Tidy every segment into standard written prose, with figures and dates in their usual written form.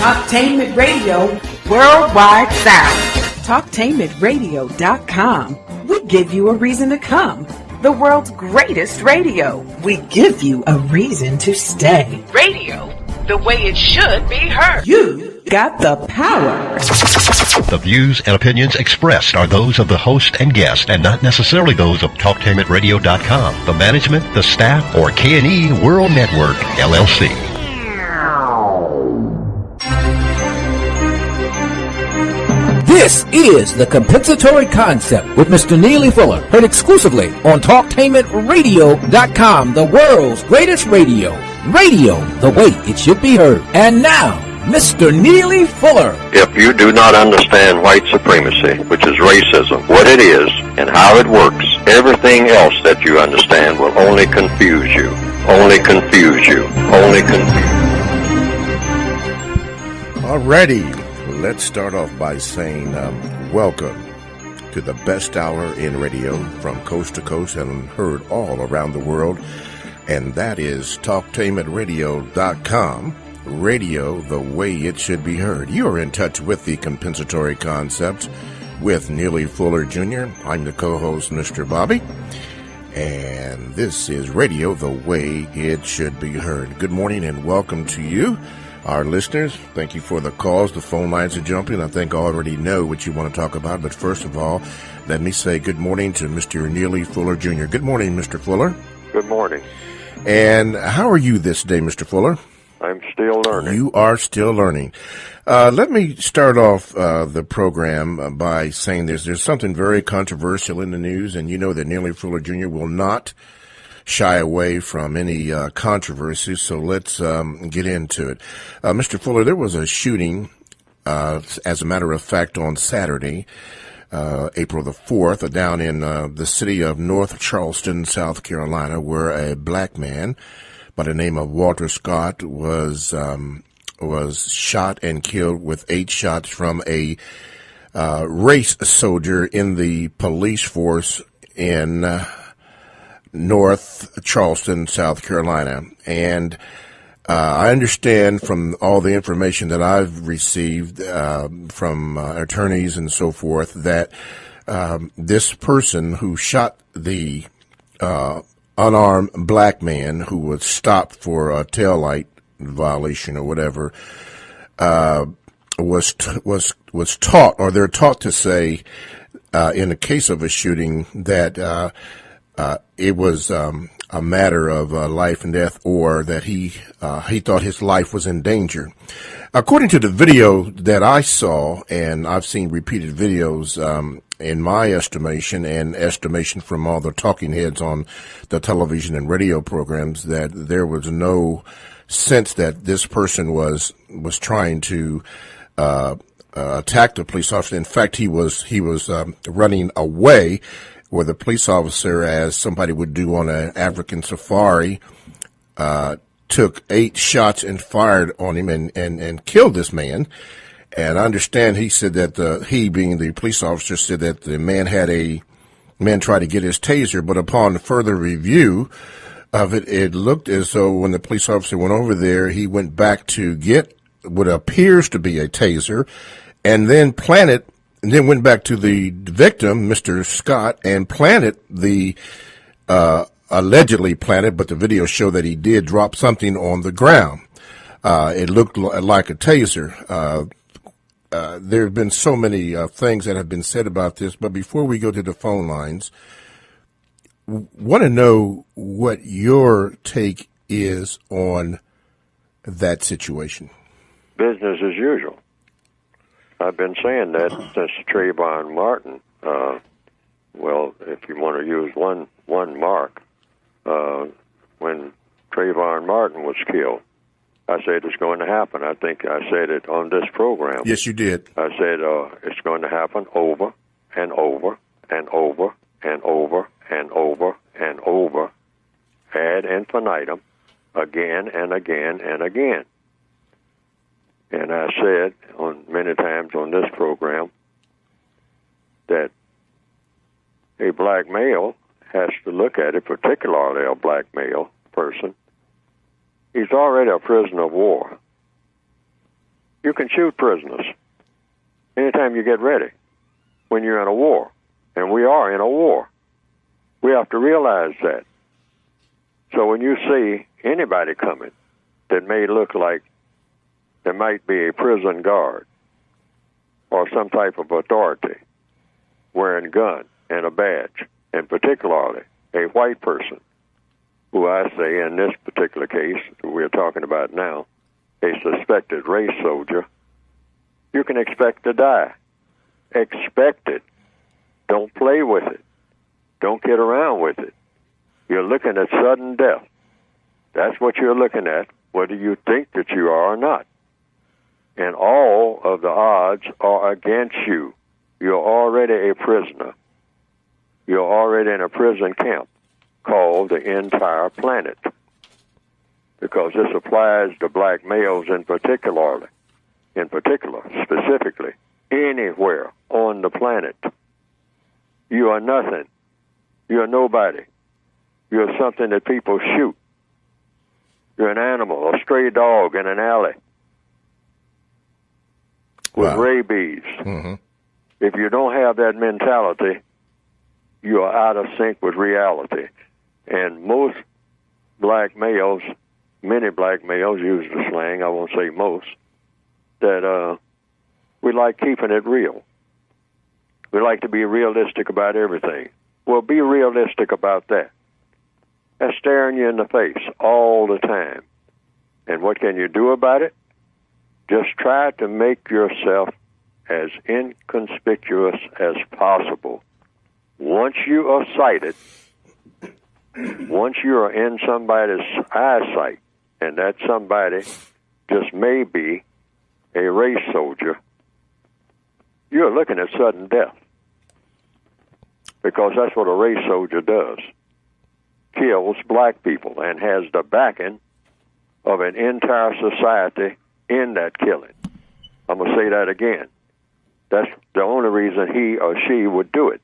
Talktainment Radio Worldwide Sound. Talktainmentradio.com. We give you a reason to come. The world's greatest radio. We give you a reason to stay. Radio, the way it should be heard. You got the power. The views and opinions expressed are those of the host and guest and not necessarily those of TalkTainmentRadio.com, the management, the staff, or K&E World Network, LLC. This is The Compensatory Concept with Mr. Neely Fuller, heard exclusively on TalkTainmentRadio.com, the world's greatest radio. Radio, the way it should be heard. And now, Mr. Neely Fuller. If you do not understand white supremacy, which is racism, what it is and how it works, everything else that you understand will only confuse you. Only confuse you. Only confuse you. Alrighty. Let's start off by saying welcome to the best hour in radio from coast to coast and heard all around the world. And that is TalkTainmentRadio.com. Radio the way it should be heard. You are in touch with the Compensatory Concept with Neely Fuller Jr. I'm the co-host, Mr. Bobby. And this is Radio the way it should be heard. Good morning and welcome to you. Our listeners, thank you for the calls. The phone lines are jumping. I think I already know what you want to talk about. But first of all, let me say good morning to Mr. Neely Fuller Jr. Good morning, Mr. Fuller. Good morning. And how are you this day, Mr. Fuller? I'm still learning. You are still learning. Let me start off the program by saying there's something very controversial in the news, and you know that Neely Fuller Jr. will not shy away from any controversy, so let's get into it. Mr. Fuller, there was a shooting, as a matter of fact, on Saturday, April the 4th, down in the city of North Charleston, South Carolina, where a black man by the name of Walter Scott was shot and killed with 8 shots from a race soldier in the police force in North Charleston, South Carolina. And I understand from all the information that I've received from attorneys and so forth that this person who shot the unarmed black man who was stopped for a taillight violation or whatever was taught, or they're taught to say in the case of a shooting that it was a matter of life and death, or that he thought his life was in danger. According to the video that I saw, and I've seen repeated videos in my estimation and estimation from all the talking heads on the television and radio programs, that there was no sense that this person was trying to attack the police officer. In fact, he was running away, where the police officer, as somebody would do on an African safari, took 8 shots and fired on him and killed this man. And I understand he said that he, being the police officer, said that the man tried to get his taser, but upon further review of it, it looked as though when the police officer went over there, he went back to get what appears to be a taser, and then went back to the victim, Mr. Scott, and planted the allegedly planted, but the video showed that he did drop something on the ground. It looked like a taser. There have been so many things that have been said about this, but before we go to the phone lines, want to know what your take is on that situation. Business as usual. I've been saying that since Trayvon Martin. Well, if you want to use one mark, when Trayvon Martin was killed, I said it's going to happen. I think I said it on this program. Yes, you did. I said it's going to happen over and over and over and over and over and over, ad infinitum, again and again and again. And I said many times on this program that a black male has to look at it, particularly a black male person. He's already a prisoner of war. You can can shoot prisoners anytime you get ready when you're in a war. And we are in a war. We have to realize that. So when you see anybody coming that may look like there might be a prison guard or some type of authority wearing a gun and a badge, and particularly a white person, who I say in this particular case we're talking about now, a suspected race soldier, you can expect to die. Expect it. Don't play with it. Don't kid around with it. You're looking at sudden death. That's what you're looking at, whether you think that you are or not. And all of the odds are against you. You're already a prisoner. You're already in a prison camp called the entire planet. Because this applies to black males in particular, specifically, anywhere on the planet. You are nothing. You're nobody. You're something that people shoot. You're an animal, a stray dog in an alley with rabies. Mm-hmm. If you don't have that mentality, you are out of sync with reality. And most black males, many black males use the slang, I won't say most, that we like keeping it real. We like to be realistic about everything. Well, be realistic about that. That's staring you in the face all the time. And what can you do about it? Just try to make yourself as inconspicuous as possible. Once you are sighted, once you are in somebody's eyesight, and that somebody just may be a race soldier, you're looking at sudden death. Because that's what a race soldier does. Kills black people and has the backing of an entire society in that killing. I'm going to say that again. That's the only reason he or she would do it.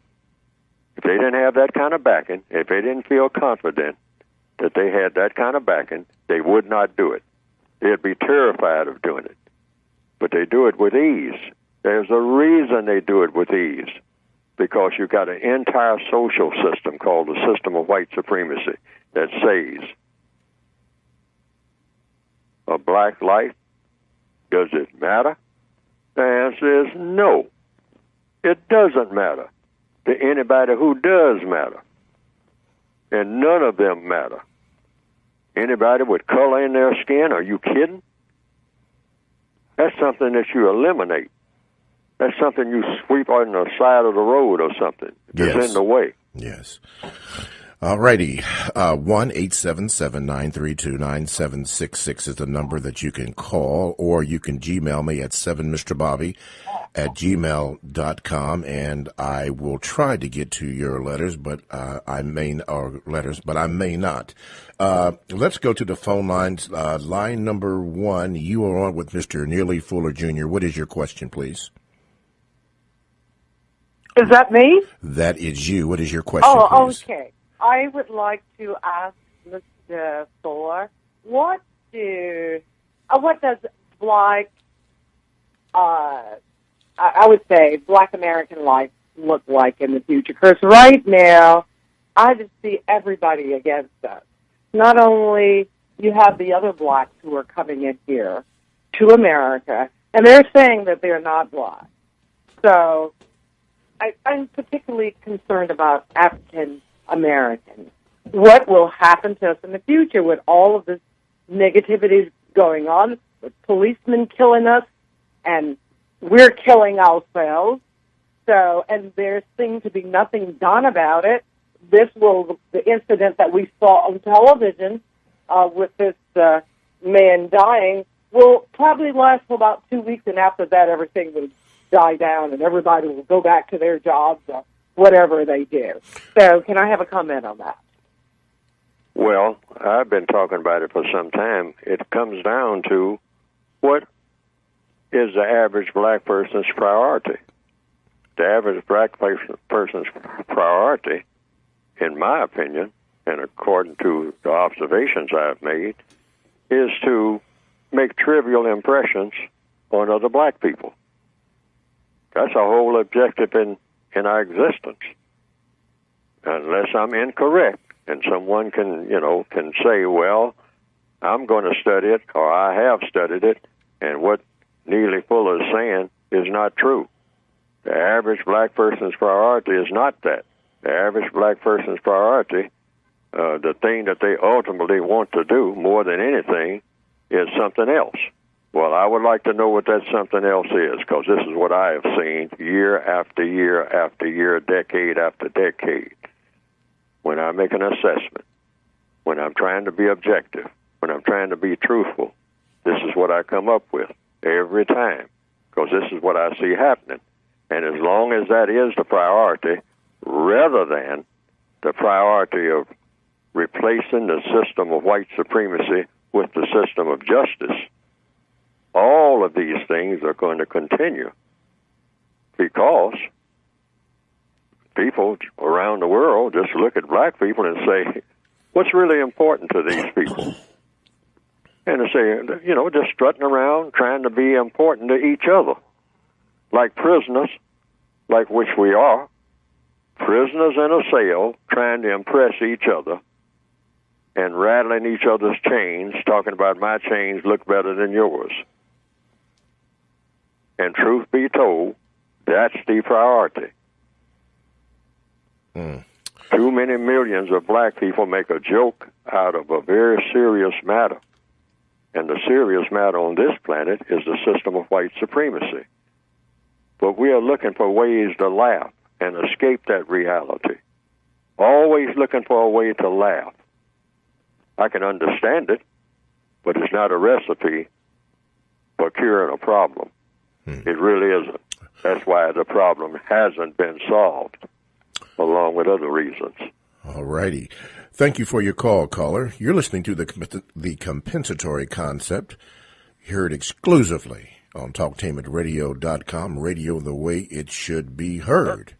If they didn't have that kind of backing, if they didn't feel confident that they had that kind of backing, they would not do it. They'd be terrified of doing it. But they do it with ease. There's a reason they do it with ease. Because you've got an entire social system called the system of white supremacy that says a black life, does it matter? The answer is no. It doesn't matter to anybody who does matter. And none of them matter. Anybody with color in their skin, are you kidding? That's something that you eliminate. That's something you sweep on the side of the road or something. It's in the way. Yes. All righty. 1-877-932-9766 is the number that you can call, or you can Gmail me at 7mrbobby@gmail.com, and I will try to get to your letters, but I may not. Let's go to the phone lines. Line number 1, you are on with Mr. Neely Fuller, Jr. What is your question, please? Is that me? That is you. What is your question, please? Okay. I would like to ask Mr. Fuller, what does black, I would say, black American life look like in the future? Because right now, I just see everybody against us. Not only you have the other blacks who are coming in here to America, and they're saying that they're not black. So I'm particularly concerned about African Americans. What will happen to us in the future with all of this negativity going on, with policemen killing us, and we're killing ourselves? So, and there seems to be nothing done about it. The incident that we saw on television with this man dying will probably last for about 2 weeks, and after that everything will die down and everybody will go back to their jobs or whatever they do. So can I have a comment on that? Well, I've been talking about it for some time. It comes down to what is the average black person's priority. The average black person's priority, in my opinion, and according to the observations I've made, is to make trivial impressions on other black people. That's our whole objective in our existence. Unless I'm incorrect, and someone can say, well, I'm going to study it, or I have studied it, and what Neely Fuller is saying is not true. The average black person's priority is not that. The average black person's priority, the thing that they ultimately want to do more than anything, is something else. Well, I would like to know what that something else is, because this is what I have seen year after year after year, decade after decade. When I make an assessment, when I'm trying to be objective, when I'm trying to be truthful, this is what I come up with every time, because this is what I see happening. And as long as that is the priority, rather than the priority of replacing the system of white supremacy with the system of justice, all of these things are going to continue, because people around the world just look at black people and say, what's really important to these people? And they say, just strutting around trying to be important to each other, like prisoners, like which we are, prisoners in a cell trying to impress each other and rattling each other's chains, talking about my chains look better than yours. And truth be told, that's the priority. Too many millions of black people make a joke out of a very serious matter. And the serious matter on this planet is the system of white supremacy. But we are looking for ways to laugh and escape that reality. Always looking for a way to laugh. I can understand it, but it's not a recipe for curing a problem. It really isn't. That's why the problem hasn't been solved, along with other reasons. All righty. Thank you for your call, caller. You're listening to the compensatory concept, heard exclusively on TalkTainmentRadio.com, radio the way it should be heard.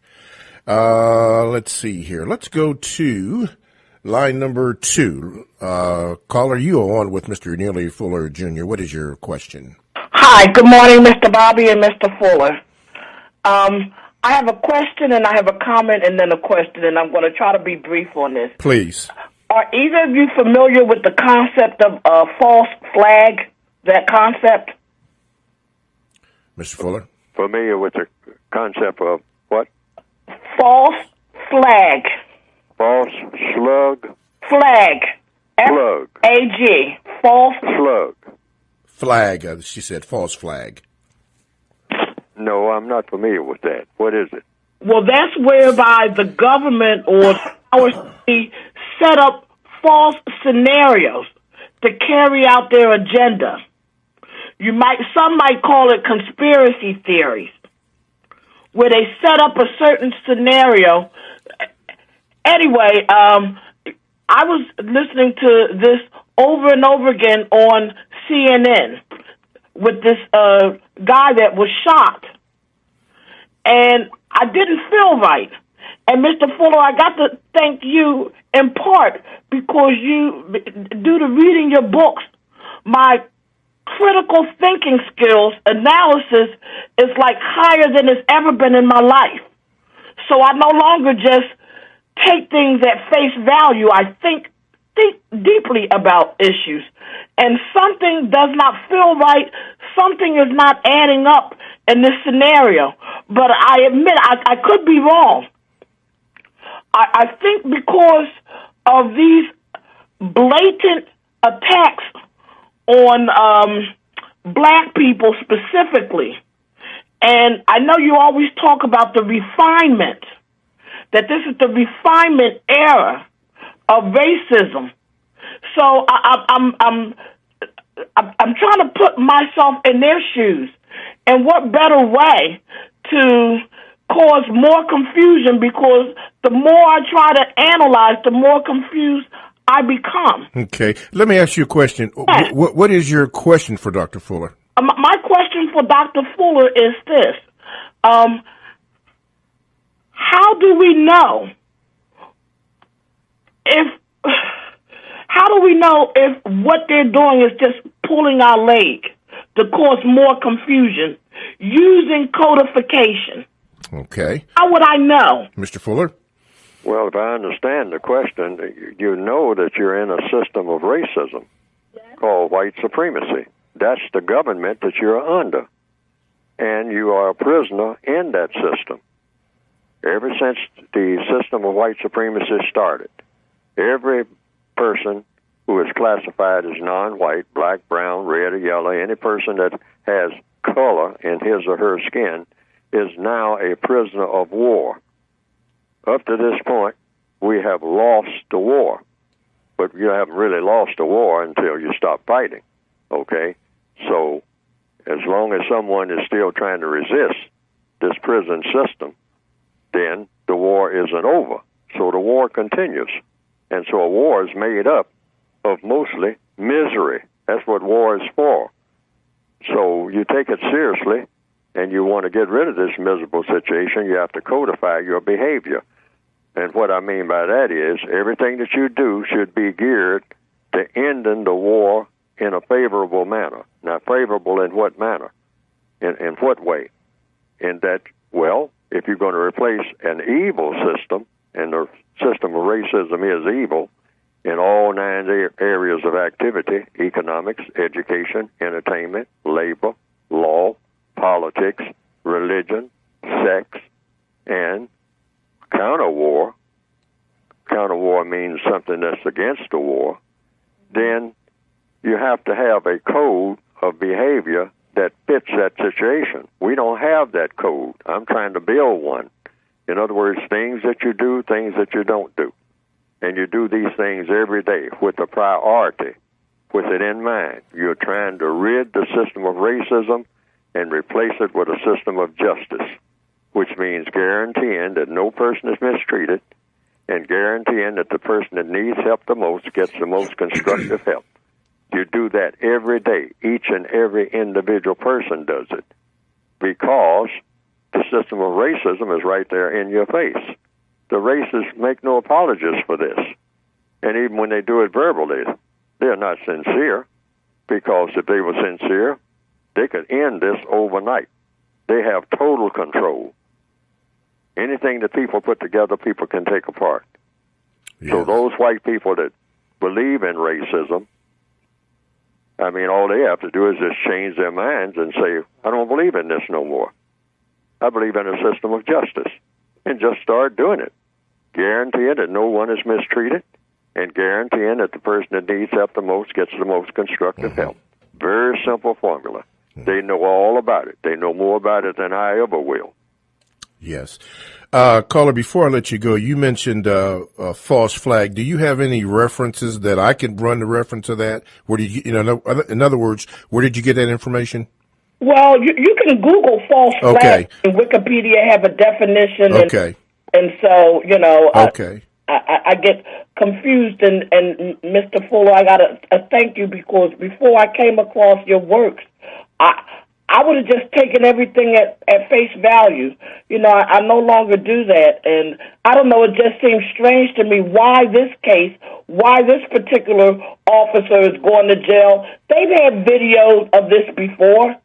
Let's see here. Let's go to line number 2. Caller, you are on with Mr. Neely Fuller, Jr. What is your question? Hi, good morning, Mr. Bobby and Mr. Fuller. I have a question and I have a comment and then a question, and I'm going to try to be brief on this. Please. Are either of you familiar with the concept of false flag, that concept? Mr. Fuller? Familiar with the concept of what? False flag. False slug? Flag. Slug. F-A-G. False slug. Flag. She said false flag. No, I'm not familiar with that. What is it? Well, that's whereby the government or powers set up false scenarios to carry out their agenda. Some might call it conspiracy theories, where they set up a certain scenario. Anyway, I was listening to this over and over again on CNN with this guy that was shot, and I didn't feel right. And Mr. Fuller, I got to thank you in part because due to reading your books, my critical thinking skills, analysis is like higher than it's ever been in my life. So I no longer just take things at face value. I think deeply about issues. And something does not feel right. Something is not adding up in this scenario. But I admit I could be wrong. I think because of these blatant attacks on black people specifically, and I know you always talk about the refinement, that this is the refinement era of racism. So I'm trying to put myself in their shoes, and what better way to cause more confusion, because the more I try to analyze, the more confused I become. Okay. Let me ask you a question. Yes. What is your question for Dr. Fuller? My question for Dr. Fuller is this. How do we know if what they're doing is just pulling our leg? to cause more confusion using codification. Okay. How would I know? Mr. Fuller? Well, if I understand the question, you know that you're in a system of racism called white supremacy. That's the government that you're under, and you are a prisoner in that system. Ever since the system of white supremacy started, every person who is classified as non-white, black, brown, red, or yellow, any person that has color in his or her skin is now a prisoner of war. Up to this point, we have lost the war, but you haven't really lost the war until you stop fighting, okay? So as long as someone is still trying to resist this prison system, then the war isn't over. So the war continues. And so a war is made up of mostly misery. That's what war is for. So you take it seriously, and you want to get rid of this miserable situation, you have to codify your behavior. And what I mean by that is everything that you do should be geared to ending the war in a favorable manner. Now, favorable in what manner? In what way? In that, well, if you're going to replace an evil system, and the system of racism is evil, in all 9 areas of activity, economics, education, entertainment, labor, law, politics, religion, sex, and counter-war. Counter-war means something that's against the war. Then you have to have a code of behavior that fits that situation. We don't have that code. I'm trying to build one. In other words, things that you do, things that you don't do. And you do these things every day with a priority, with it in mind. You're trying to rid the system of racism and replace it with a system of justice, which means guaranteeing that no person is mistreated and guaranteeing that the person that needs help the most gets the most constructive help. You do that every day. Each and every individual person does it because the system of racism is right there in your face. The racists make no apologies for this. And even when they do it verbally, they're not sincere, because if they were sincere, they could end this overnight. They have total control. Anything that people put together, people can take apart. Yes. So those white people that believe in racism, I mean, all they have to do is just change their minds and say, I don't believe in this no more. I believe in a system of justice. And just start doing it. Guaranteeing that no one is mistreated, and guaranteeing that the person that needs help the most gets the most constructive help. Very simple formula. They know all about it. They know more about it than I ever will. Yes. Caller, before I let you go, you mentioned a false flag. Do you have any references that I can run the reference to that? Where did you, in other words, where did you get that information? Well, you can Google false flag. And Wikipedia have a definition. Okay. And so, okay. I get confused. And Mr. Fuller, I got to thank you, because before I came across your works, I would have just taken everything at face value. I no longer do that. And I don't know, it just seems strange to me why this case, why this particular officer is going to jail. They've had videos of this before.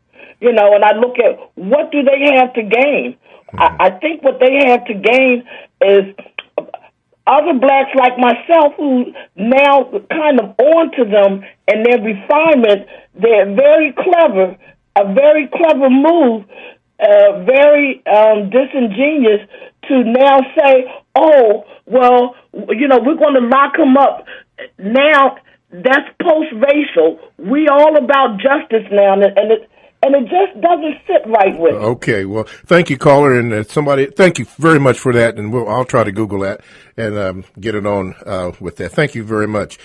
And I look at what do they have to gain. I think what they have to gain is other blacks like myself who now kind of onto them and their refinement. They're very clever, a very clever move, very disingenuous to now say, oh, well, we're going to lock him up. Now that's post-racial. We all about justice now, and it just doesn't sit right with me. Okay, well, thank you, caller, and thank you very much for that, and I'll try to Google that and get it on with that. Thank you very much.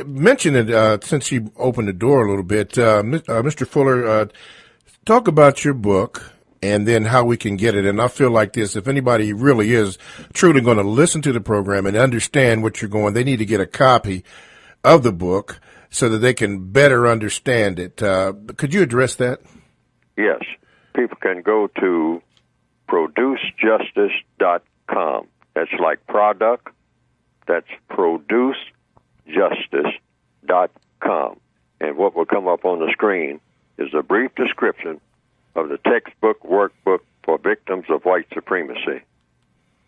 Mention it since you opened the door a little bit, Mr. Fuller. Talk about your book and then how we can get it. And I feel like this: if anybody really is truly going to listen to the program and understand what you're going, they need to get a copy of the book, so that they can better understand it. Could you address that? Yes. People can go to producejustice.com. That's like product. That's producejustice.com. And what will come up on the screen is a brief description of the textbook workbook for victims of white supremacy,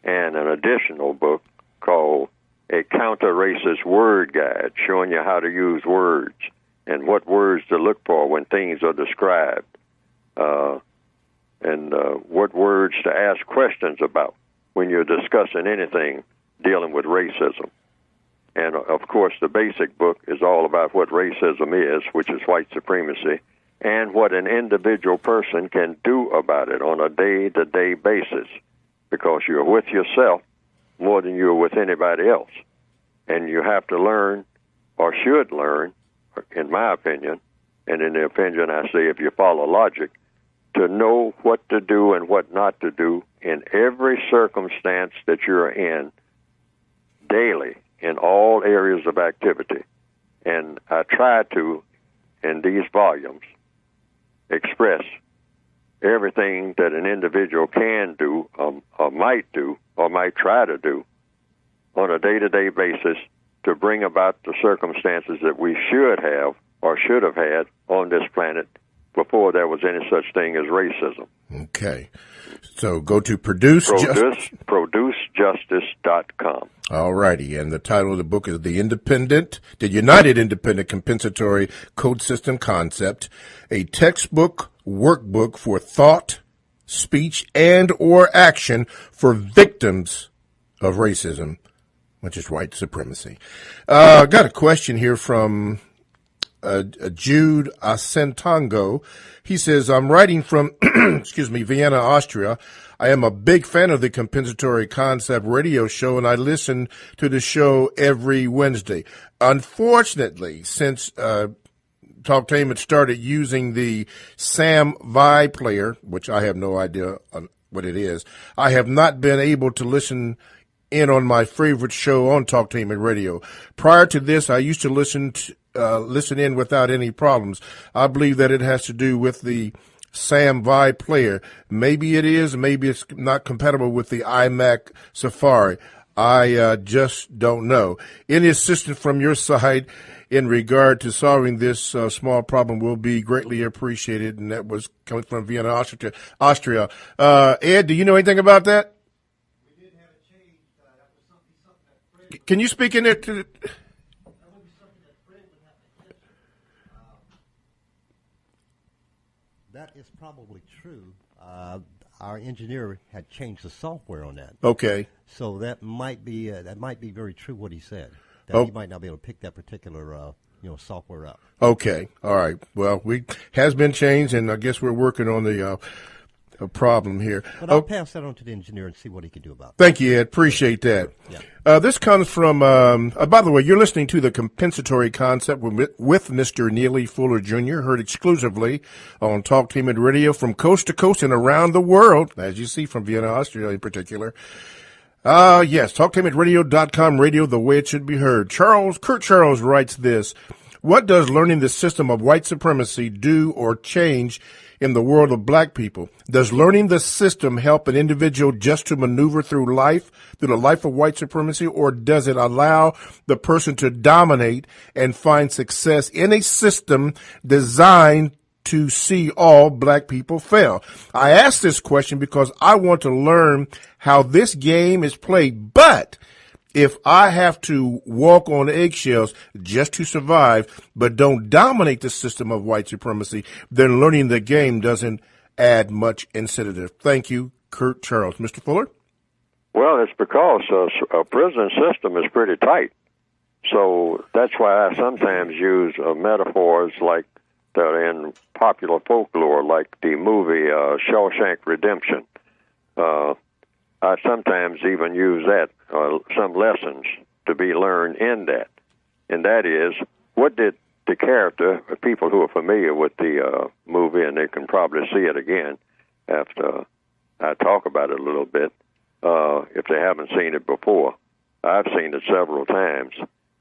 and an additional book called A Counter-Racist Word Guide, showing you how to use words and what words to look for when things are described, and what words to ask questions about when you're discussing anything dealing with racism. And, of course, the basic book is all about what racism is, which is white supremacy, and what an individual person can do about it on a day-to-day basis, because you're with yourself more than you're with anybody else. And you have to learn, or should learn, in my opinion, and in the opinion I say if you follow logic, to know what to do and what not to do in every circumstance that you're in daily, in all areas of activity. And I try to, in these volumes, express everything that an individual can do, or might try to do on a day-to-day basis to bring about the circumstances that we should have or should have had on this planet before there was any such thing as racism. Okay. So go to producejustice.com. All righty. And the title of the book is The United Independent Compensatory Code System Concept, a textbook workbook for thought, speech, and or action for victims of racism, which is white supremacy. Got a question here from Jude Asentango. He says, I'm writing from, Vienna, Austria. I am a big fan of the Compensatory Concept radio show, and I listen to the show every Wednesday. Unfortunately, since Talktainment started using the Sam Vi player, which I have no idea what it is, I have not been able to listen in on my favorite show on Talktainment Radio. Prior to this, I used to listen in without any problems. I believe that it has to do with the Sam Vi player. Maybe it is, maybe it's not compatible with the iMac Safari. I just don't know. Any assistance from your side in regard to solving this small problem will be greatly appreciated. And that was coming from Vienna, Austria. Ed, do you know anything about that? We did have a change. That was something that Can you speak in there to That is probably true. Our engineer had changed the software on that. Okay. So that might be very true what he said. That he might not be able to pick that particular software up. Okay. All right. Well, has been changed, and I guess we're working on the problem here. But I'll pass that on to the engineer and see what he can do about it. Thank you, Ed. Appreciate that. Yeah. This comes from, by the way, you're listening to The Compensatory Concept with Mr. Neely Fuller Jr., heard exclusively on Talktainment Radio from coast to coast and around the world, as you see from Vienna, Austria in particular. Yes, TalktainmentRadio.com, radio the way it should be heard. Kurt Charles writes this: what does learning the system of white supremacy do or change in the world of black people? Does learning the system help an individual just to maneuver through the life of white supremacy, or does it allow the person to dominate and find success in a system designed to see all black people fail? I ask this question because I want to learn how this game is played, but if I have to walk on eggshells just to survive, but don't dominate the system of white supremacy, then learning the game doesn't add much incentive. Thank you, Kurt Charles. Mr. Fuller? Well, it's because a prison system is pretty tight. So that's why I sometimes use metaphors like that are in popular folklore, like the movie Shawshank Redemption. I sometimes even use that, some lessons to be learned in that. And that is, what did the character, people who are familiar with the movie, and they can probably see it again after I talk about it a little bit, if they haven't seen it before. I've seen it several times.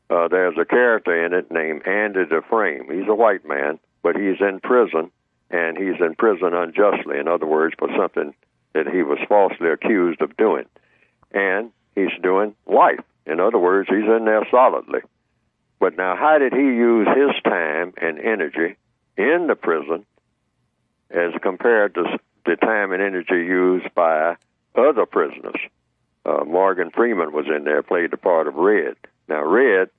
There's a character in it named Andy Dufresne. He's a white man, but he's in prison, and he's in prison unjustly. In other words, for something that he was falsely accused of doing. And he's doing life. In other words, he's in there solidly. But now, how did he use his time and energy in the prison as compared to the time and energy used by other prisoners. Morgan Freeman was in there, played the part of Red. Now, Red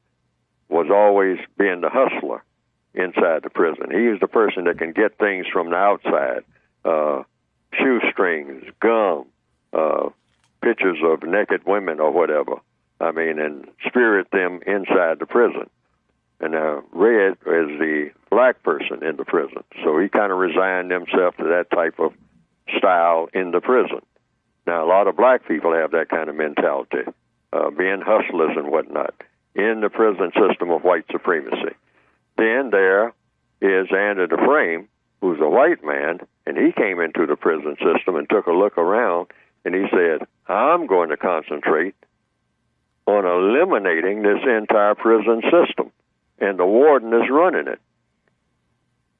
was always being the hustler inside the prison. He is the person that can get things from the outside, shoestrings, gum, pictures of naked women or whatever, and spirit them inside the prison. And Red is the black person in the prison, so he kind of resigned himself to that type of style in the prison. Now, a lot of black people have that kind of mentality, being hustlers and whatnot, in the prison system of white supremacy. Then there is Andy Dufresne, who's a white man, and he came into the prison system and took a look around, and he said, I'm going to concentrate on eliminating this entire prison system, and the warden is running it.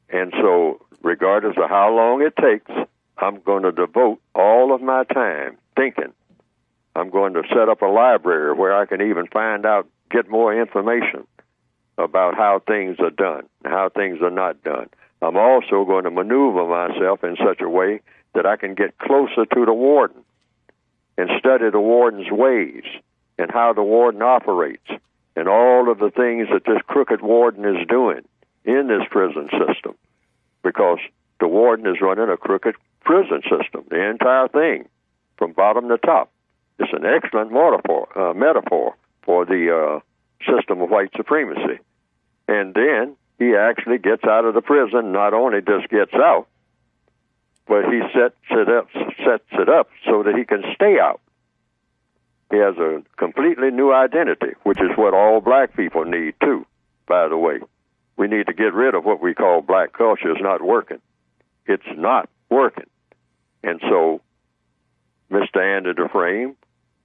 And so, regardless of how long it takes, I'm going to devote all of my time thinking. I'm going to set up a library where I can even get more information about how things are done, how things are not done. I'm also going to maneuver myself in such a way that I can get closer to the warden and study the warden's ways and how the warden operates and all of the things that this crooked warden is doing in this prison system, because the warden is running a crooked prison system, the entire thing, from bottom to top. It's an excellent metaphor for the system of white supremacy. And then he actually gets out of the prison, not only just gets out, but he sets it up so that he can stay out. He has a completely new identity, which is what all black people need, too, by the way. We need to get rid of what we call black culture. It's not working. It's not working. And so Mr. Andy Dufresne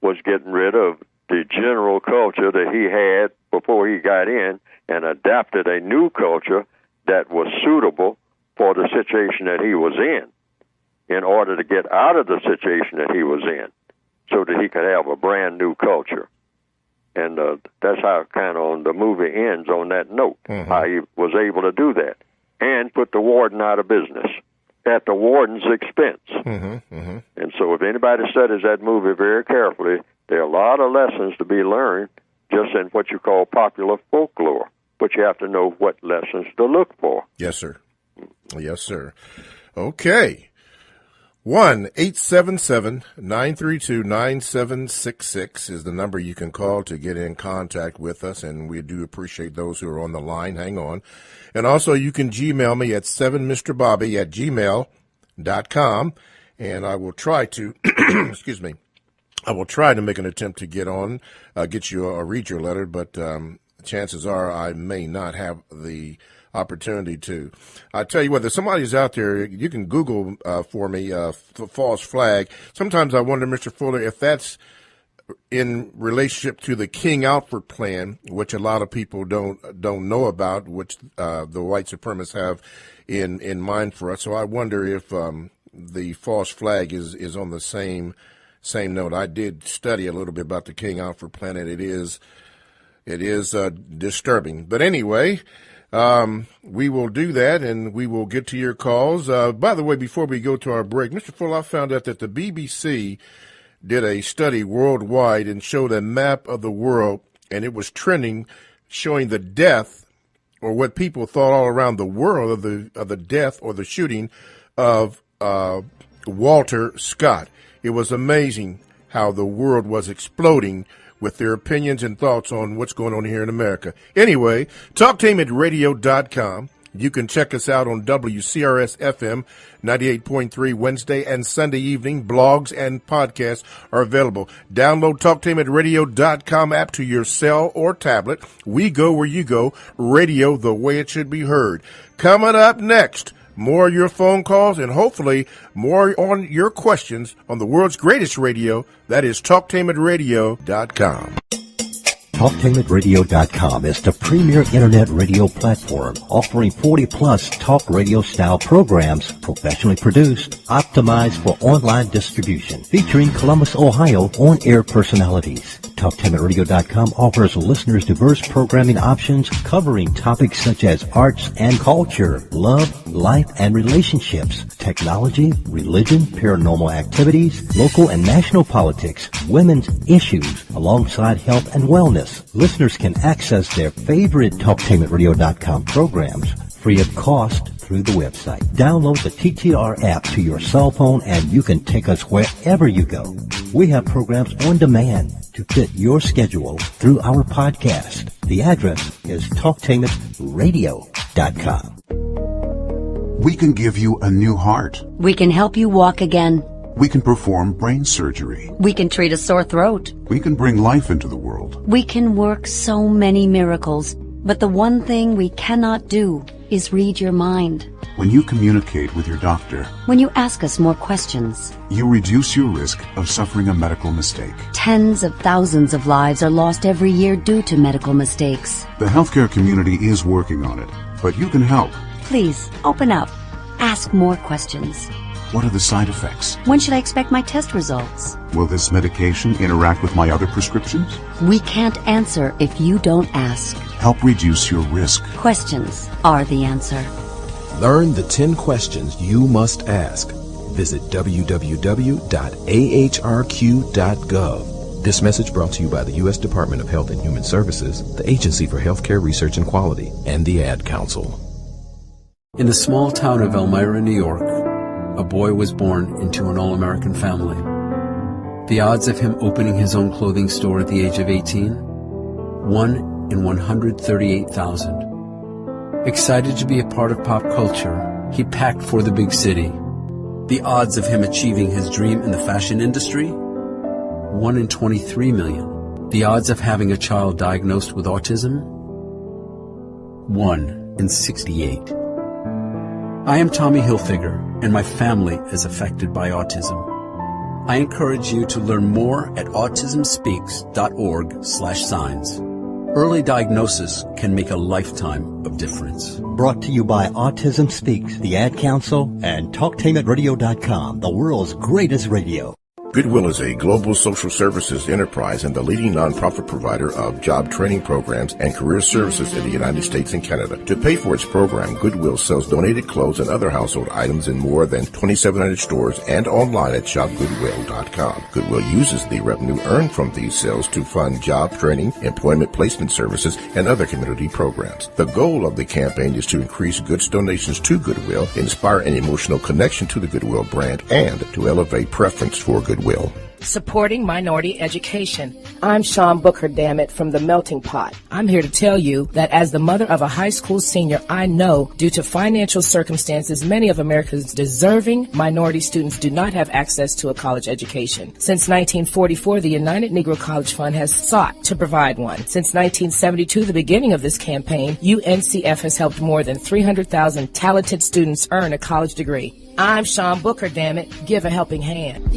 was getting rid of the general culture that he had before he got in and adapted a new culture that was suitable for the situation that he was in order to get out of the situation that he was in so that he could have a brand new culture. And that's how kind of the movie ends on that note, how he was able to do that and put the warden out of business at the warden's expense. And so if anybody studies that movie very carefully, there are a lot of lessons to be learned just in what you call popular folklore, but you have to know what lessons to look for. Yes, sir. Yes, sir. Okay. 1-877-932-9766 is the number you can call to get in contact with us, and we do appreciate those who are on the line. Hang on. And also, you can Gmail me at 7mrbobby@gmail.com, and I will try to, excuse me, I will try to make an attempt to get on, get you or read your letter, but chances are I may not have the opportunity to. I tell you what, there's somebody's out there. You can Google for me false flag. Sometimes I wonder, Mr. Fuller, if that's in relationship to the King Alfred plan, which a lot of people don't know about, which the white supremacists have in mind for us. So I wonder if the false flag is on the same note. I did study a little bit about the King Alfred plan, and it is disturbing. But anyway, we will do that, and we will get to your calls. By the way, before we go to our break, Mr. Fuller, I found out that the BBC did a study worldwide and showed a map of the world, and it was trending, showing the death, or what people thought all around the world of the death or the shooting of Walter Scott. It was amazing how the world was exploding with their opinions and thoughts on what's going on here in America. Anyway, talktainmentradio.com. You can check us out on WCRS-FM 98.3 Wednesday and Sunday evening. Blogs and podcasts are available. Download talktainmentradio.com app to your cell or tablet. We go where you go. Radio the way it should be heard. Coming up next, more of your phone calls and hopefully more on your questions on the world's greatest radio. That is talktainmentradio.com. TalkTainmentRadio.com is the premier internet radio platform offering 40-plus talk radio-style programs professionally produced, optimized for online distribution, featuring Columbus, Ohio on-air personalities. TalkTimeRadio.com offers listeners diverse programming options covering topics such as arts and culture, love, life and relationships, technology, religion, paranormal activities, local and national politics, women's issues, alongside health and wellness. Listeners can access their favorite TalkTimeRadio.com programs free of cost through the website. Download the TTR app to your cell phone and you can take us wherever you go. We have programs on demand to fit your schedule through our podcast. The address is TalkTainmentRadio.com. We can give you a new heart. We can help you walk again. We can perform brain surgery. We can treat a sore throat. We can bring life into the world. We can work so many miracles. But the one thing we cannot do is read your mind. When you communicate with your doctor, when you ask us more questions, you reduce your risk of suffering a medical mistake. Tens of thousands of lives are lost every year due to medical mistakes. The healthcare community is working on it, but you can help. Please, open up. Ask more questions. What are the side effects? When should I expect my test results? Will this medication interact with my other prescriptions? We can't answer if you don't ask. Help reduce your risk. Questions are the answer. Learn the 10 questions you must ask. Visit www.ahrq.gov. This message brought to you by the U.S. Department of Health and Human Services, the Agency for Healthcare Research and Quality, and the Ad Council. In the small town of Elmira, New York, a boy was born into an all-American family. The odds of him opening his own clothing store at the age of 18? 1 in 138,000. Excited to be a part of pop culture, he packed for the big city. The odds of him achieving his dream in the fashion industry? 1 in 23 million. The odds of having a child diagnosed with autism? 1 in 68. I am Tommy Hilfiger, and my family is affected by autism. I encourage you to learn more at autismspeaks.org/signs. Early diagnosis can make a lifetime of difference. Brought to you by Autism Speaks, the Ad Council, and TalkTainmentRadio.com, the world's greatest radio. Goodwill is a global social services enterprise and the leading nonprofit provider of job training programs and career services in the United States and Canada. To pay for its program, Goodwill sells donated clothes and other household items in more than 2,700 stores and online at shopgoodwill.com. Goodwill uses the revenue earned from these sales to fund job training, employment placement services, and other community programs. The goal of the campaign is to increase goods donations to Goodwill, inspire an emotional connection to the Goodwill brand, and to elevate preference for Goodwill. Supporting minority education. I'm Sean Booker, dammit, from the Melting Pot. I'm here to tell you that as the mother of a high school senior, I know due to financial circumstances, many of America's deserving minority students do not have access to a college education. Since 1944, the United Negro College Fund has sought to provide one. Since 1972, the beginning of this campaign, UNCF has helped more than 300,000 talented students earn a college degree. I'm Sean Booker, dammit. Give a helping hand.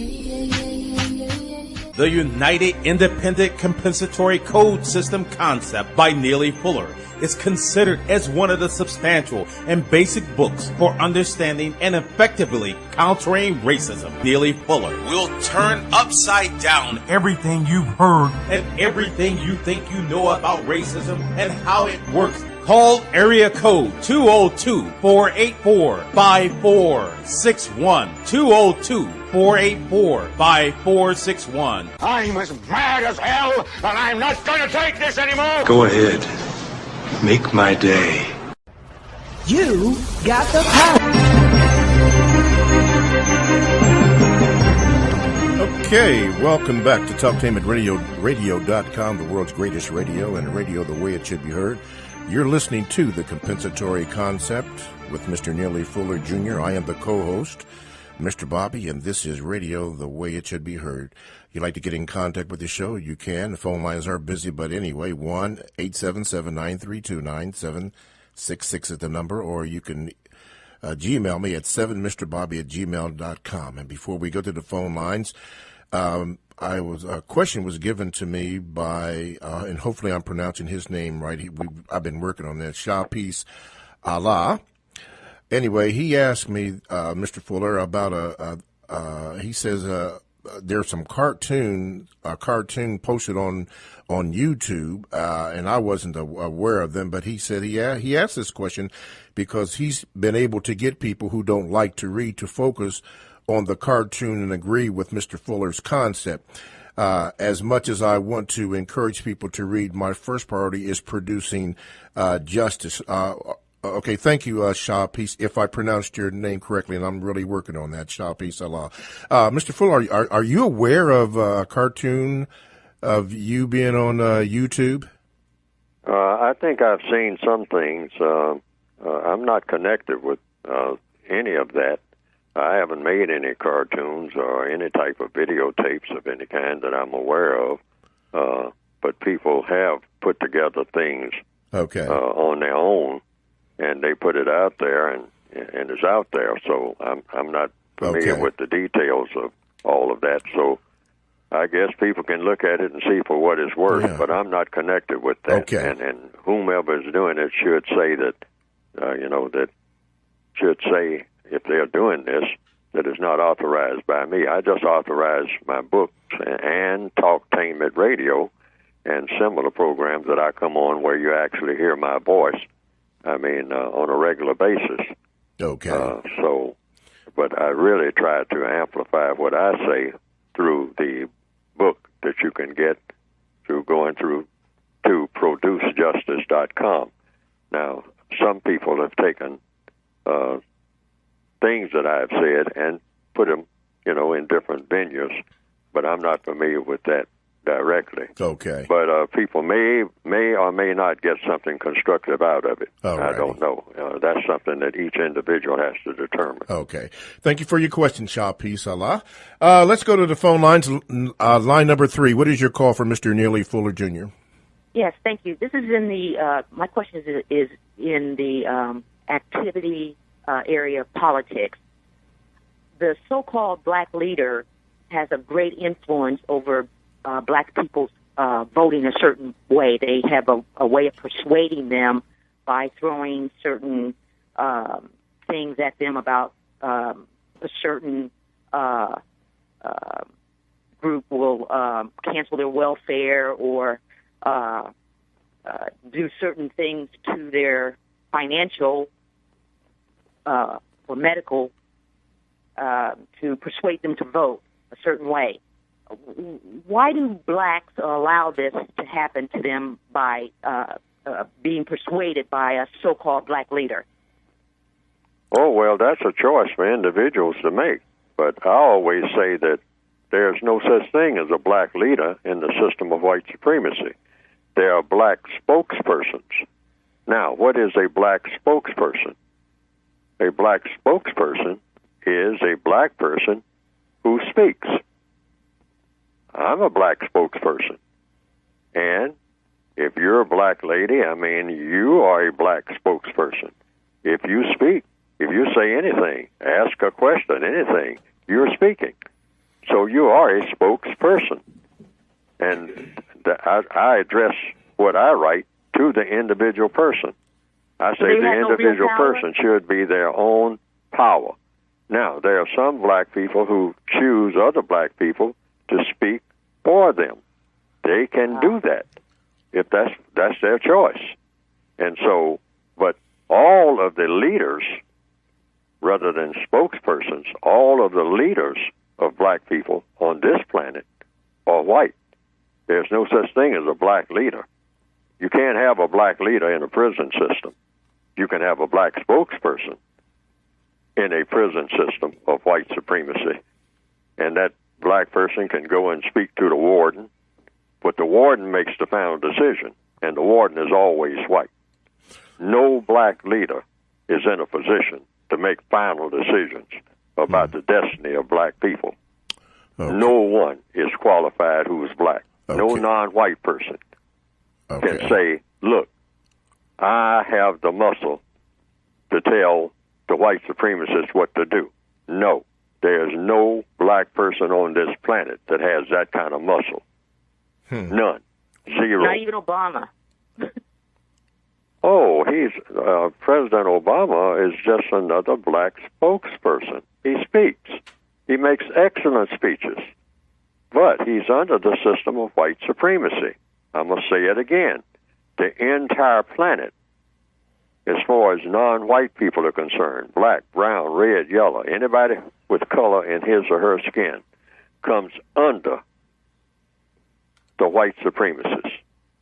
The United Independent Compensatory Code System concept by Neely Fuller is considered as one of the substantial and basic books for understanding and effectively countering racism. Neely Fuller will turn upside down everything you've heard and everything you think you know about racism and how it works. Call area code 202-484-5461. 202-484-5461. I'm as mad as hell, and I'm not going to take this anymore. Go ahead. Make my day. You got the power. Okay, welcome back to TalkTainmentRadio.com, the world's greatest radio, and radio the way it should be heard. You're listening to The Compensatory Concept with Mr. Neely Fuller, Jr. I am the co-host, Mr. Bobby, and this is radio the way it should be heard. If you'd like to get in contact with the show, you can. The phone lines are busy, but anyway, 1-877-932-9766 is the number, or you can Gmail me at 7mrbobby@gmail.com. And before we go to the phone lines, a question was given to me by, and hopefully I'm pronouncing his name right. I've been working on that. Shahpeace Allah. Anyway, he asked me, Mr. Fuller, about he says, there's some cartoon posted on YouTube, and I wasn't aware of them. But he said he asked this question because he's been able to get people who don't like to read to focus on the cartoon and agree with Mr. Fuller's concept. As much as I want to encourage people to read, my first priority is producing justice. Okay, thank you, Shah Peace, if I pronounced your name correctly, and I'm really working on that, Shah Peace Allah. Mr. Fuller, are you aware of a cartoon of you being on YouTube? I think I've seen some things. I'm not connected with any of that. I haven't made any cartoons or any type of videotapes of any kind that I'm aware of, but people have put together things on their own, and they put it out there, and it's out there. So I'm not familiar with the details of all of that. So I guess people can look at it and see for what it's worth, but I'm not connected with that. And whomever is doing it should say that, that should say, if they're doing this, that is not authorized by me. I just authorize my books and Talktainment Radio and similar programs that I come on where you actually hear my voice, on a regular basis. But I really try to amplify what I say through the book that you can get through going through to producejustice.com. Now, some people have taken things that I've said and put them, in different venues, but I'm not familiar with that directly. But people may or may not get something constructive out of it. I don't know. That's something that each individual has to determine. Thank you for your question, Shah Peace Allah. Let's go to the phone lines. Line number 3. What is your call for Mr. Neely Fuller Jr.? Yes, thank you. This is in the, my question is in the activity area of politics. The so-called black leader has a great influence over black people's voting a certain way. They have a way of persuading them by throwing certain things at them about a certain group will cancel their welfare or do certain things to their financial or medical to persuade them to vote a certain way. Why do blacks allow this to happen to them by being persuaded by a so-called black leader? Oh, well, that's a choice for individuals to make. But I always say that there's no such thing as a black leader in the system of white supremacy. There are black spokespersons. Now, what is a black spokesperson? A black spokesperson is a black person who speaks. I'm a black spokesperson. And if you're a black lady, you are a black spokesperson. If you speak, if you say anything, ask a question, anything, you're speaking. So you are a spokesperson. And I address what I write to the individual person. I say the individual person should be their own power. Now, there are some black people who choose other black people to speak for them. They can do that if that's their choice. And so, but all of the leaders, rather than spokespersons, all of the leaders of black people on this planet are white. There's no such thing as a black leader. You can't have a black leader in a prison system. You can have a black spokesperson in a prison system of white supremacy. And that black person can go and speak to the warden, but the warden makes the final decision, and the warden is always white. No black leader is in a position to make final decisions about the destiny of black people. No one is qualified who is black. No non-white person can say, look, I have the muscle to tell the white supremacists what to do. No, there's no black person on this planet that has that kind of muscle. None. Zero. Not even Obama. President Obama is just another black spokesperson. He speaks. He makes excellent speeches. But he's under the system of white supremacy. I'm going to say it again. The entire planet, as far as non-white people are concerned, black, brown, red, yellow, anybody with color in his or her skin, comes under the white supremacists.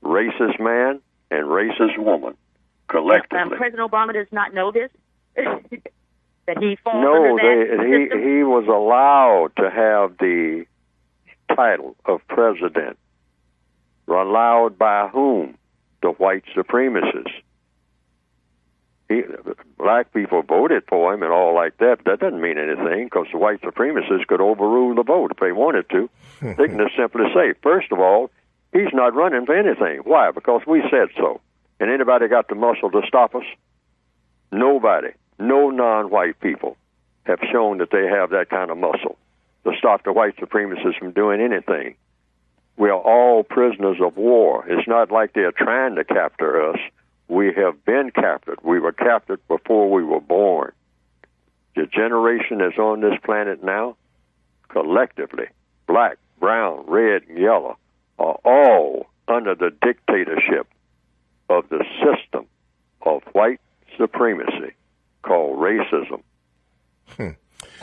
Racist man and racist woman, collectively. President Obama does not know this? That he falls No, under that he was allowed to have the title of president. Allowed by whom? The white supremacists. Black people voted for him and all like that, but that doesn't mean anything because the white supremacists could overrule the vote if they wanted to. They can just simply say, first of all, he's not running for anything. Why? Because we said so. And anybody got the muscle to stop us? Nobody. No non-white people have shown that they have that kind of muscle to stop the white supremacists from doing anything. We are all prisoners of war. It's not like they're trying to capture us. We have been captured. We were captured before we were born. The generation that's on this planet now, collectively, black, brown, red, and yellow, are all under the dictatorship of the system of white supremacy called racism.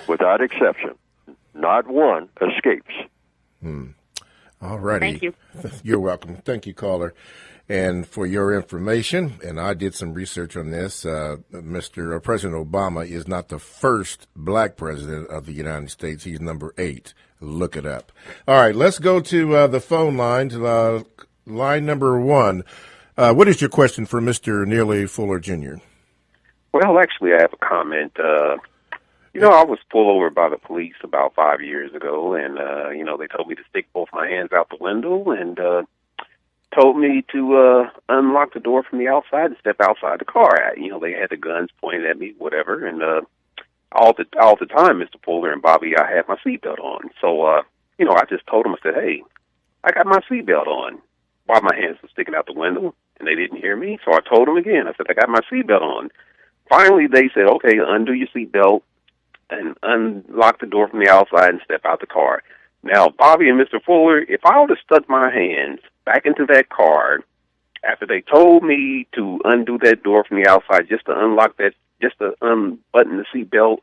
Without exception. Not one escapes. All righty. Thank you. You're welcome. Thank you, caller. And for your information, and I did some research on this, President Obama is not the first black president of the United States. He's number 8. Look it up. All right, let's go to the phone line, line number 1. What is your question for Mr. Neely Fuller, Jr.? Well, actually, I have a comment. I was pulled over by the police about 5 years ago, and, they told me to stick both my hands out the window and told me to unlock the door from the outside and step outside the car. They had the guns pointed at me, whatever, and all the time, Mr. Fuller and Bobby, I had my seatbelt on. So, I just told them, I said, hey, I got my seatbelt on while my hands were sticking out the window, and they didn't hear me. So I told them again. I said, I got my seatbelt on. Finally, they said, okay, undo your seatbelt and unlock the door from the outside and step out the car. Now, Bobby and Mr. Fuller, if I would have stuck my hands back into that car after they told me to undo that door from the outside just to unlock that, just to unbutton the seatbelt,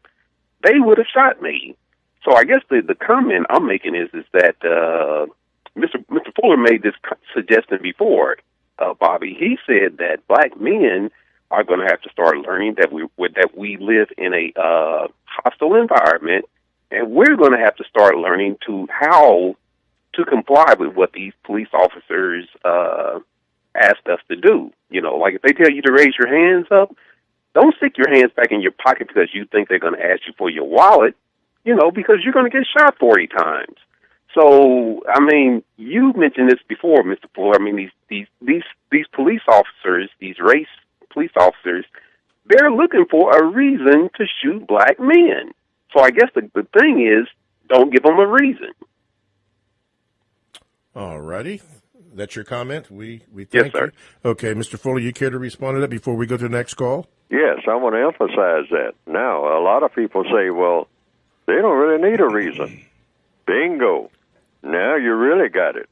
they would have shot me. So I guess the comment I'm making is that Mr. Fuller made this suggestion before, Bobby. He said that black men are going to have to start learning that we live in a hostile environment, and we're going to have to start learning how to comply with what these police officers asked us to do. Like if they tell you to raise your hands up, don't stick your hands back in your pocket because you think they're going to ask you for your wallet, because you're going to get shot 40 times. So, you mentioned this before, Mr. Fuller. These police officers, these race police officers, they're looking for a reason to shoot black men. So I guess the thing is, don't give them a reason. All righty. That's your comment? We thank yes, sir. You. Okay, Mr. Fuller, you care to respond to that before we go to the next call? Yes, I want to emphasize that. Now, a lot of people say, well, they don't really need a reason. Bingo. Now you really got it.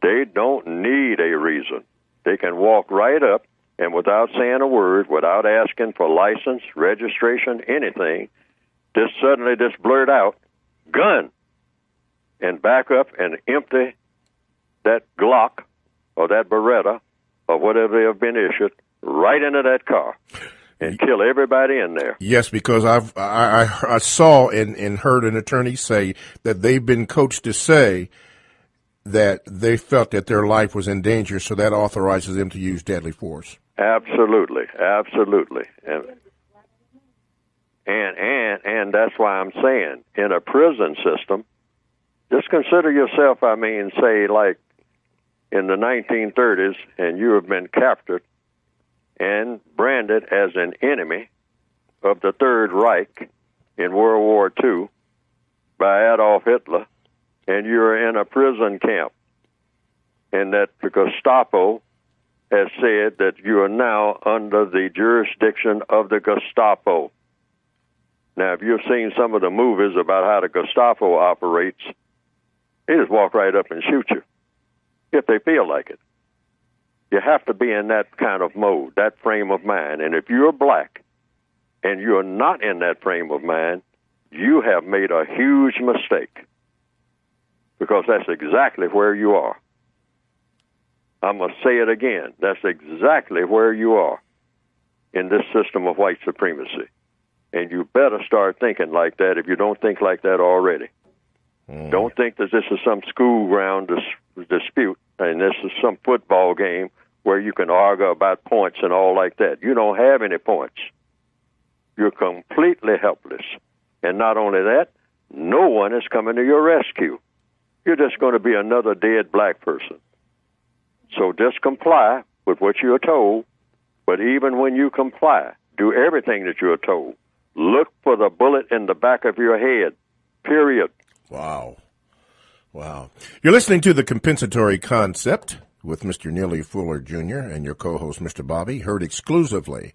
They don't need a reason. They can walk right up and without saying a word, without asking for license, registration, anything, just suddenly just blurt out, gun, and back up and empty that Glock or that Beretta or whatever they have been issued right into that car and kill everybody in there. Yes, because I saw and heard an attorney say that they've been coached to say that they felt that their life was in danger, so that authorizes them to use deadly force. Absolutely, absolutely. And that's why I'm saying, in a prison system, just consider yourself, say like in the 1930s, and you have been captured and branded as an enemy of the Third Reich in World War II by Adolf Hitler, and you're in a prison camp, and that the Gestapo has said that you are now under the jurisdiction of the Gestapo. Now, if you've seen some of the movies about how the Gestapo operates, They just walk right up and shoot you if they feel like it. You have to be in that kind of mode, that frame of mind. And if you're black and you're not in that frame of mind, you have made a huge mistake, because that's exactly where you are. I'm going to say it again. That's exactly where you are in this system of white supremacy. And you better start thinking like that if you don't think like that already. Don't think that this is some school ground dispute and this is some football game where you can argue about points and all like that. You don't have any points. You're completely helpless. And not only that, no one is coming to your rescue. You're just going to be another dead black person. So just comply with what you're told, but even when you comply, do everything that you're told. Look for the bullet in the back of your head, period. Wow. You're listening to The Compensatory Concept with Mr. Neely Fuller, Jr. and your co-host, Mr. Bobby, heard exclusively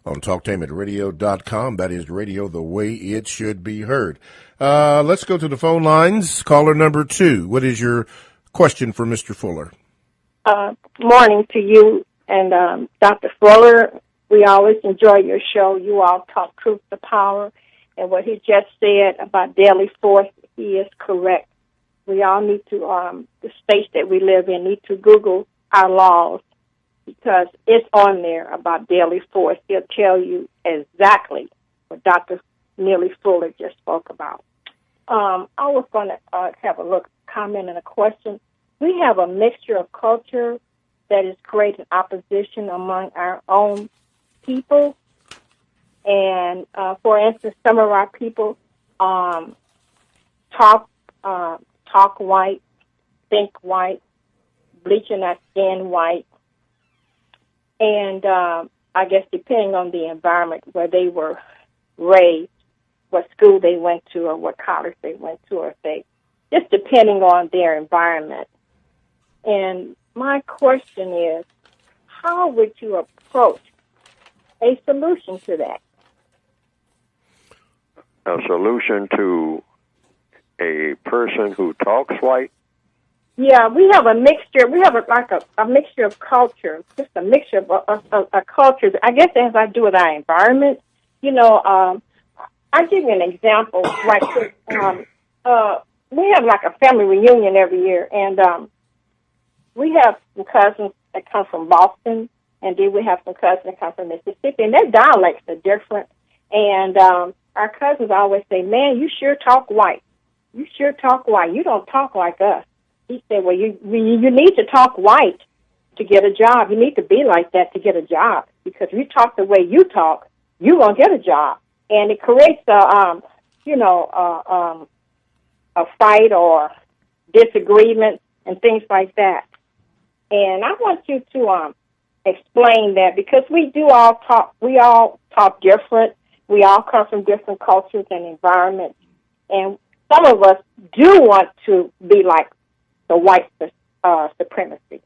on TalkTameItRadio.com. That is radio the way it should be heard. Let's go to the phone lines. Caller number 2. What is your question for Mr. Fuller? Morning to you and Dr. Fuller. We always enjoy your show. You all talk truth to power. And what he just said about daily force, he is correct. We all need to, the states that we live in, need to Google our laws, because it's on there about daily force. He'll tell you exactly what Dr. Neely Fuller just spoke about. I was going to have a comment and a question. We have a mixture of culture that is creating opposition among our own people. And, for instance, some of our people talk white, think white, bleaching their skin white. And I guess depending on the environment where they were raised, what school they went to or what college they went to, or just depending on their environment. And my question is, how would you approach a solution to that? A solution to a person who talks white? Yeah, we have a mixture. We have a mixture of cultures, just a mixture of cultures. I guess it has to do with our environment. You know, I'll give you an example right quick. We have like a family reunion every year, and we have some cousins that come from Boston, and then we have some cousins that come from Mississippi, and their dialects are different. And our cousins always say, "Man, you sure talk white. You sure talk white. You don't talk like us." He said, "Well, you need to talk white to get a job. You need to be like that to get a job, because if you talk the way you talk, you won't get a job." And it creates a fight or disagreement and things like that. And I want you to explain that, because we all talk different. We all come from different cultures and environments, and some of us do want to be like the white supremacy.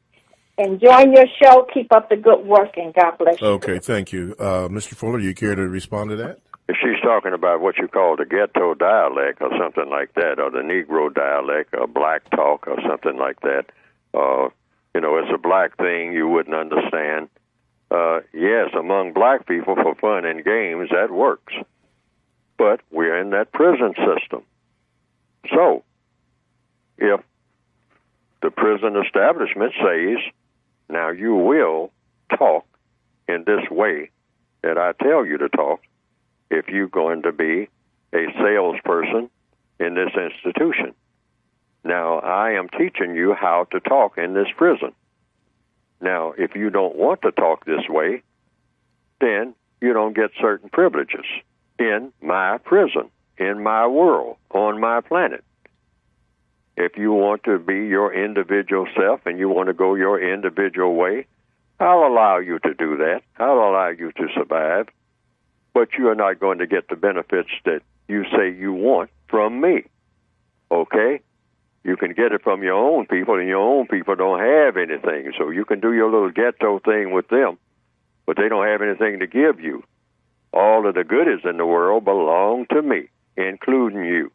Enjoying your show. Keep up the good work, and God bless you. Okay, thank you. Mr. Fuller, do you care to respond to that? If she's talking about what you call the ghetto dialect or something like that, or the Negro dialect, or black talk or something like that, it's a black thing you wouldn't understand. Yes, among black people for fun and games, that works. But we're in that prison system. So, if the prison establishment says, now you will talk in this way that I tell you to talk if you're going to be a salesperson in this institution. Now, I am teaching you how to talk in this prison. Now, if you don't want to talk this way, then you don't get certain privileges in my prison, in my world, on my planet. If you want to be your individual self and you want to go your individual way, I'll allow you to do that. I'll allow you to survive. But you are not going to get the benefits that you say you want from me. Okay? You can get it from your own people, and your own people don't have anything. So you can do your little ghetto thing with them, but they don't have anything to give you. All of the goodies in the world belong to me, including you.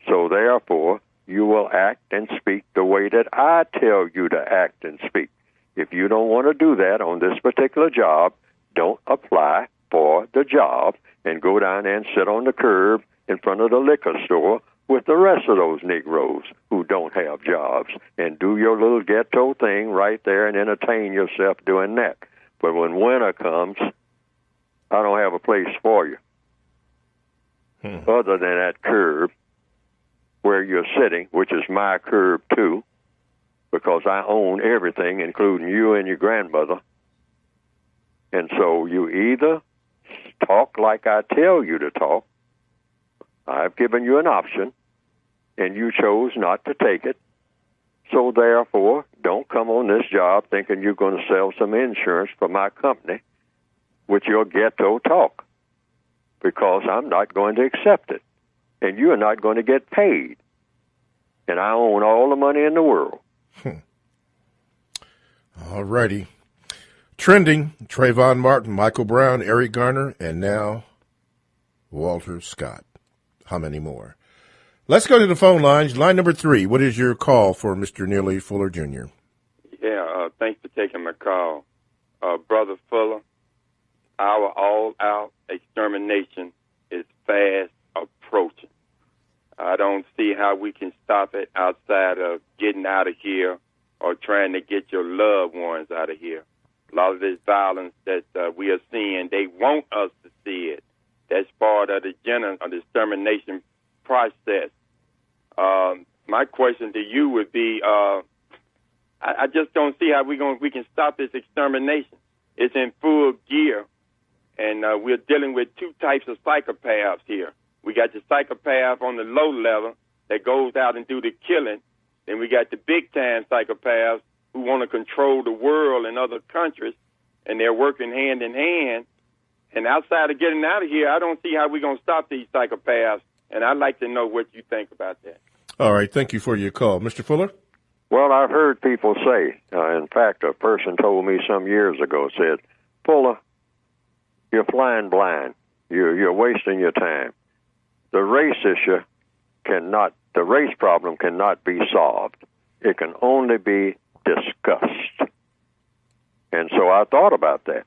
So therefore, you will act and speak the way that I tell you to act and speak. If you don't want to do that on this particular job, don't apply for the job and go down and sit on the curb in front of the liquor store with the rest of those Negroes who don't have jobs, and do your little ghetto thing right there and entertain yourself doing that. But when winter comes, I don't have a place for you other than that curb where you're sitting, which is my curb too, because I own everything, including you and your grandmother. And so you either talk like I tell you to talk. I've given you an option, and you chose not to take it. So therefore, don't come on this job thinking you're going to sell some insurance for my company with your ghetto talk, because I'm not going to accept it, and you are not going to get paid. And I own all the money in the world. All righty. Trending, Trayvon Martin, Michael Brown, Eric Garner, and now Walter Scott. How many more? Let's go to the phone lines. Line number 3. What is your call for Mr. Neely Fuller Jr.? Yeah, thanks for taking my call. Brother Fuller, our all-out extermination is fast approaching. I don't see how we can stop it outside of getting out of here or trying to get your loved ones out of here. A lot of this violence that we are seeing, they want us to see it. That's part of the extermination process. My question to you would be, I just don't see how we can stop this extermination. It's in full gear, and we're dealing with two types of psychopaths here. We got the psychopath on the low level that goes out and do the killing. Then we got the big-time psychopaths who want to control the world and other countries, and they're working hand in hand. And outside of getting out of here, I don't see how we're going to stop these psychopaths, and I'd like to know what you think about that. All right, thank you for your call. Mr. Fuller? Well, I've heard people say, in fact, a person told me some years ago, said, Fuller, you're flying blind. You're wasting your time. The race issue the race problem cannot be solved. It can only be discussed. And so I thought about that,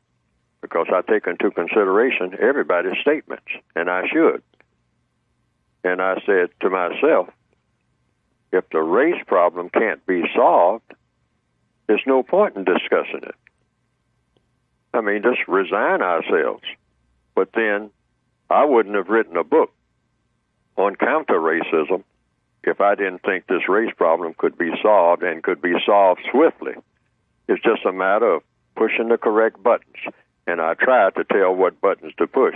because I take into consideration everybody's statements, and I should. And I said to myself, if the race problem can't be solved, there's no point in discussing it. I mean, just resign ourselves. But then I wouldn't have written a book on counter-racism if I didn't think this race problem could be solved, and could be solved swiftly. It's just a matter of pushing the correct buttons. And I try to tell what buttons to push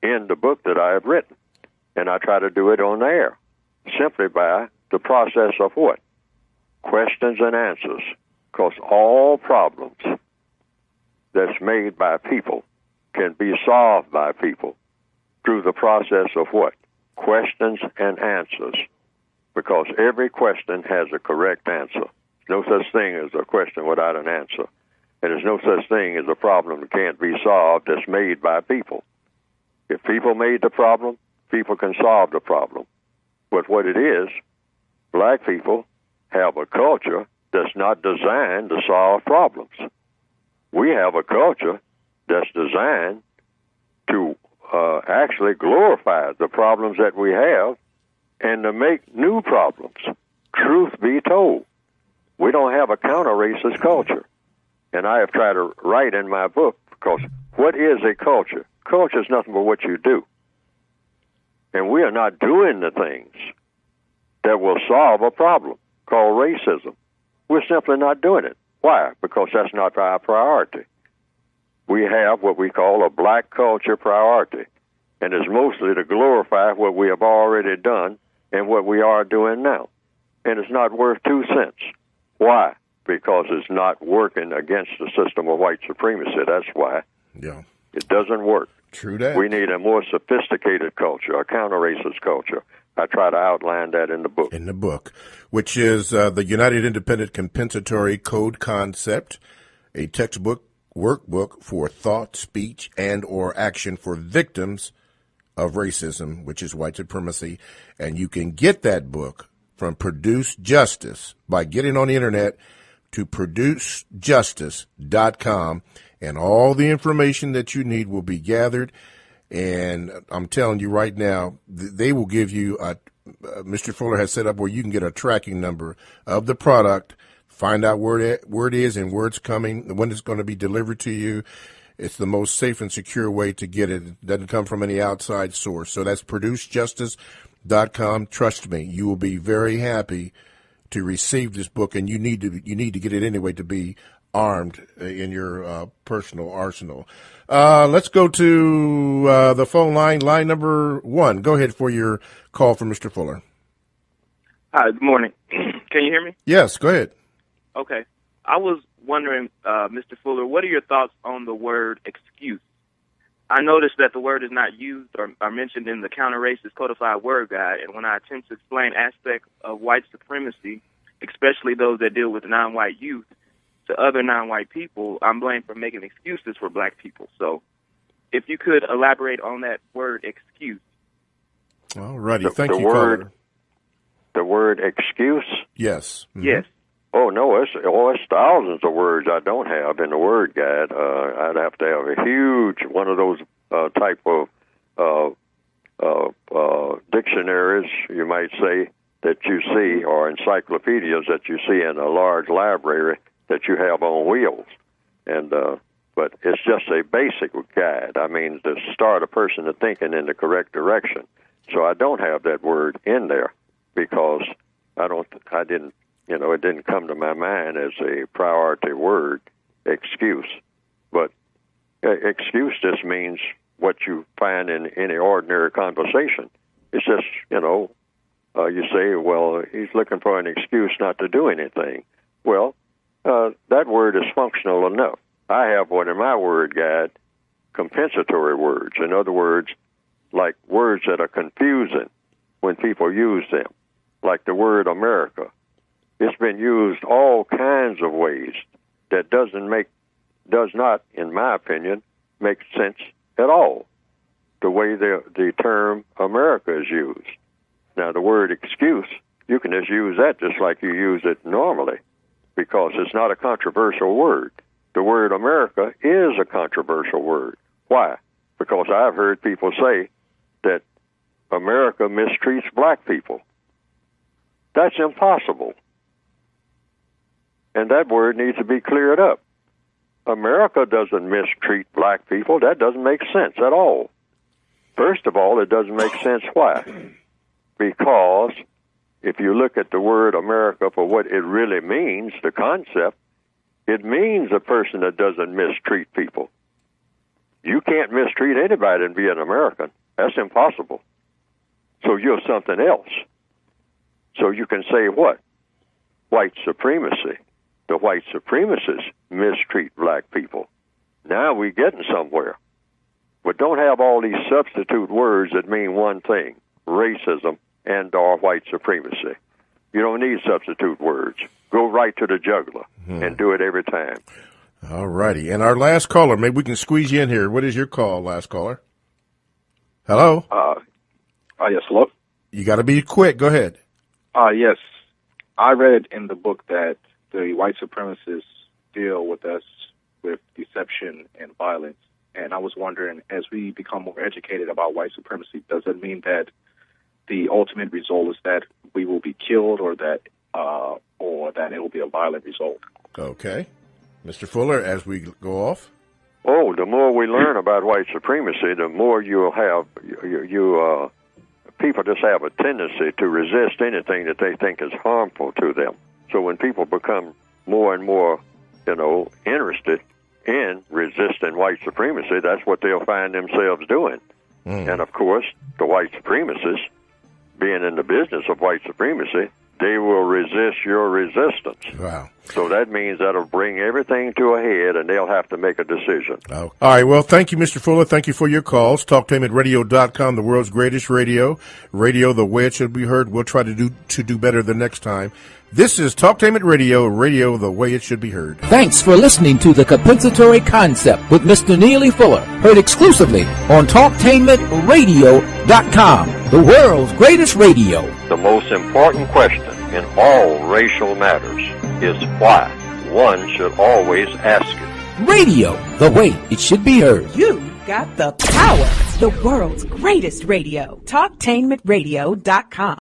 in the book that I have written. And I try to do it on air, simply by the process of what? Questions and answers. Because all problems that's made by people can be solved by people through the process of what? Questions and answers. Because every question has a correct answer. There's no such thing as a question without an answer. And there's no such thing as a problem that can't be solved that's made by people. If people made the problem, people can solve the problem. But what it is, black people have a culture that's not designed to solve problems. We have a culture that's designed to actually glorify the problems that we have and to make new problems. Truth be told, we don't have a counter-racist culture. And I have tried to write in my book, because what is a culture? Culture is nothing but what you do. And we are not doing the things that will solve a problem called racism. We're simply not doing it. Why? Because that's not our priority. We have what we call a black culture priority, and it's mostly to glorify what we have already done and what we are doing now. And it's not worth 2 cents. Why? Because it's not working against the system of white supremacy. That's why. Yeah. It doesn't work. True that. We need a more sophisticated culture, a counter-racist culture. I try to outline that in the book. In the book, which is the United Independent Compensatory Code Concept, a textbook workbook for thought, speech, and or action for victims of racism, which is white supremacy. And you can get that book from Produce Justice by getting on the internet to producejustice.com, and all the information that you need will be gathered. And I'm telling you right now, they will give you Mr. Fuller has set up where you can get a tracking number of the product, find out where it is and where it's coming, when it's going to be delivered to you. It's the most safe and secure way to get it. It doesn't come from any outside source. So that's producejustice.com. Trust me, you will be very happy to receive this book, and you need to get it anyway to be armed in your personal arsenal. Let's go to the phone line number 1. Go ahead for your call from Mr. Fuller. Hi, good morning. Can you hear me? Yes, go ahead. Okay. I was wondering, Mr. Fuller, what are your thoughts on the word excuse? I noticed that the word is not used or mentioned in the Counter-Racist Codified Word Guide, and when I attempt to explain aspects of white supremacy, especially those that deal with non-white youth, to other non-white people, I'm blamed for making excuses for black people. So if you could elaborate on that word excuse. All righty. Thank you, caller. The word excuse? Yes. Mm-hmm. Yes. Oh, no, it's thousands of words I don't have in the word guide. I'd have to have a huge one of those type of dictionaries, you might say, that you see, or encyclopedias that you see in a large library that you have on wheels. And but it's just a basic guide. I mean, to start a person to thinking in the correct direction. So I don't have that word in there because it didn't come to my mind as a priority word, excuse. But excuse just means what you find in any ordinary conversation. It's just, you say, well, he's looking for an excuse not to do anything. Well, that word is functional enough. I have one in my word guide, compensatory words. In other words, like words that are confusing when people use them, like the word America. It's been used all kinds of ways that does not, in my opinion, make sense at all, the way the term America is used. Now, the word excuse, you can just use that just like you use it normally because it's not a controversial word. The word America is a controversial word. Why? Because I've heard people say that America mistreats black people. That's impossible. And that word needs to be cleared up. America doesn't mistreat black people. That doesn't make sense at all. First of all, it doesn't make sense. Why? Because if you look at the word America for what it really means, the concept, it means a person that doesn't mistreat people. You can't mistreat anybody and be an American. That's impossible. So you're something else. So you can say what? White supremacy. The white supremacists mistreat black people. Now we're getting somewhere. But don't have all these substitute words that mean one thing, racism and or white supremacy. You don't need substitute words. Go right to the jugular and do it every time. All righty. And our last caller, maybe we can squeeze you in here. What is your call, last caller? Hello? Yes, hello? You got to be quick. Go ahead. Yes. I read in the book that the white supremacists deal with us with deception and violence. And I was wondering, as we become more educated about white supremacy, does it mean that the ultimate result is that we will be killed or that it will be a violent result? Okay. Mr. Fuller, as we go off? Oh, the more we learn about white supremacy, the more you'll have, people just have a tendency to resist anything that they think is harmful to them. So when people become more and more, interested in resisting white supremacy, that's what they'll find themselves doing. And of course, the white supremacists, being in the business of white supremacy, they will resist your resistance. Wow. So that means that'll bring everything to a head, and they'll have to make a decision. Oh. All right. Well, thank you, Mr. Fuller. Thank you for your calls. TalkTameAtRadio.com, the world's greatest radio. Radio the way it should be heard. We'll try to do better the next time. This is Talk Tame It Radio, radio the way it should be heard. Thanks for listening to The Compensatory Concept with Mr. Neely Fuller, heard exclusively on TalkTameAtRadio.com. the world's greatest radio. The most important question in all racial matters is why. One should always ask it. Radio, the way it should be heard. You got the power. The world's greatest radio. TalkTainmentRadio.com.